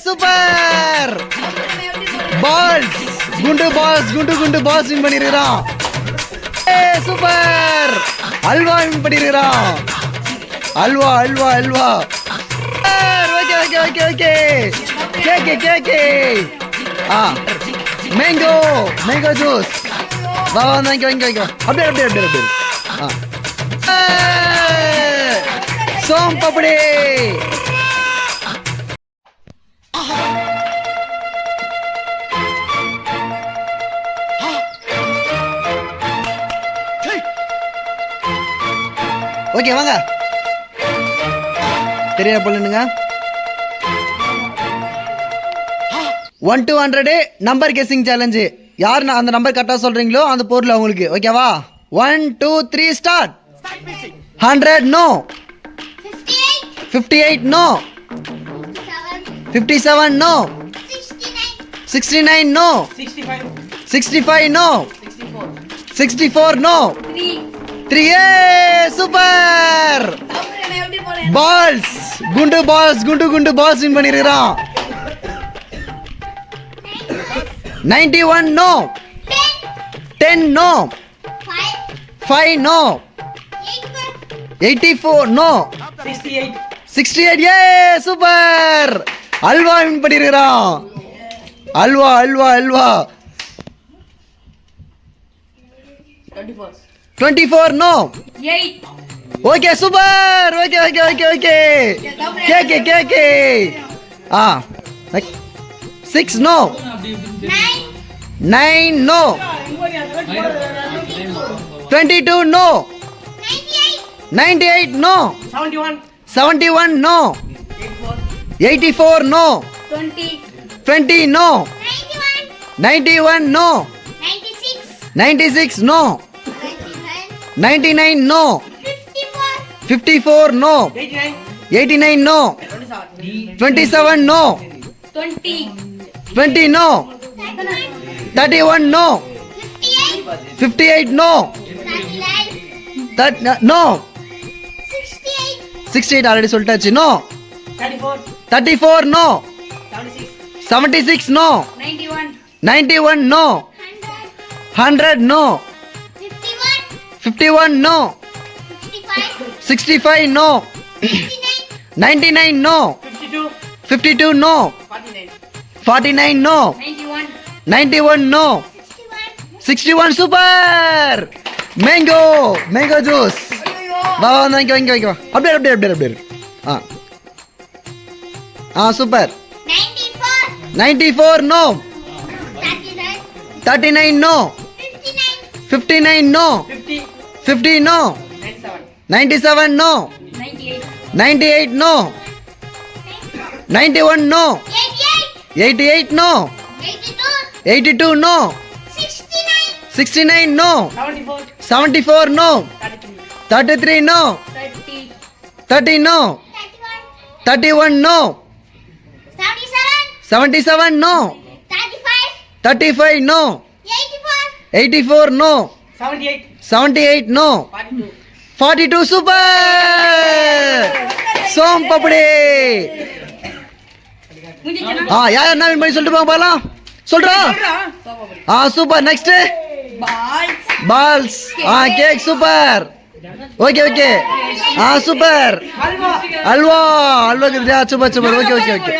Super balls குண்டு குண்டு balls win பண்ணிருக்கான். சூப்பர் அல்வா வின் பண்ணிருக்கான். Halwa halwa halwa. Okay okay okay okay cake cake. Mango mango juice. வா வாங்க வாங்க வாங்க. அப்படியே அப்படியே அப்படியே அப்படியே. சோம் பப்படி. ஓகே வாங்க தெரியா பண்ணுங்க. 1 to 100 நம்பர் கெஸிங் சேலஞ்சு. யார் அந்த நம்பர் கரெக்டாக சொல்றீங்களோ அந்த பொருள் அவங்களுக்கு. ஓகேவா? 1 2 3 start. 100 no. 58 no. 57 no. 69 no. 65 no. 64 no. 3 super balls குண்டு குண்டு பால்ஸ் வின் பண்ணிருக்கான். 91 no. 10 no. 5 no. 84 no. 68 super halwa win பண்ணிருக்கான். Halwa halwa halwa. 24 no. 8 okay super. Okay okay okay okay cake cake. 6 no. 9 no. 22 no. 98 no. 71 no. 84 no. 20 no. 91 no. 96 no. 99 no. 54 no. 89 no. 27 no. 20 no. 31 no. 58 no. No. 68 already சொல்லிட்டாச்சு. No. 34 no. 76 no. 91 no. 100 no. 51 no. 65 no. 99 no. 52 no. 49 no. 91 no. 61 super mango mango juice. வா வாங்க வாங்க வாங்க. அப்படியே அப்படியே அப்படியே அப்படியே. Super 94 no. 39 no. 59 no. 50 no. 97 no. 98 no. 91 no. 88 no. 82 no. 69 no. 74 no. 33 no. 30 no. 31 no. 77 no. 35 no. 84 no. 78 no. 42 super சோம் பப்படி. யார் என்ன வின் பண்ணி சொல்லிட்டு போங்க பார்க்கலாம். சொல்றா. Super next balls. Cake super. Okay okay super அல்வா அல்வா super super. Okay okay okay